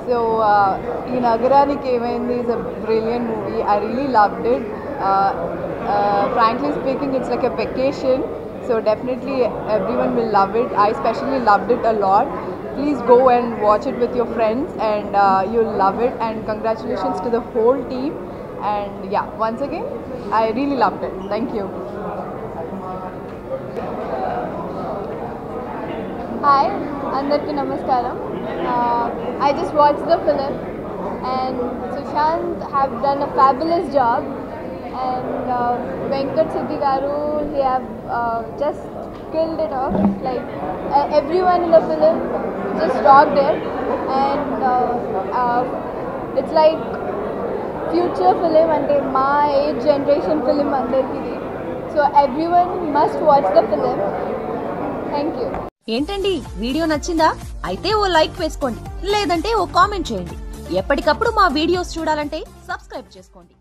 So, Nagarani is a brilliant movie. I really loved it. Frankly speaking, it's like a vacation. So definitely everyone will love it. I especially loved it a lot. Please go and watch it with your friends and you'll love it. And congratulations to the whole team. And yeah, once again, I really loved it. Thank you. Hi, Andarki Namaskaram. I just watched the film and Sushant have done a fabulous job, and Venkat Siddhi Garu, he have just killed it off. Like everyone in the film just rocked it, and it's like future film and my age generation film andarki. So everyone must watch the film. Thank you. ఏంటండి video నచ్చిందా? అయితే ఓ like వేసుకోండి, లేదంటే ఓ comment చేయండి. ఎప్పటికప్పుడు మా videos చూడాలంటే subscribe చేసుకోండి.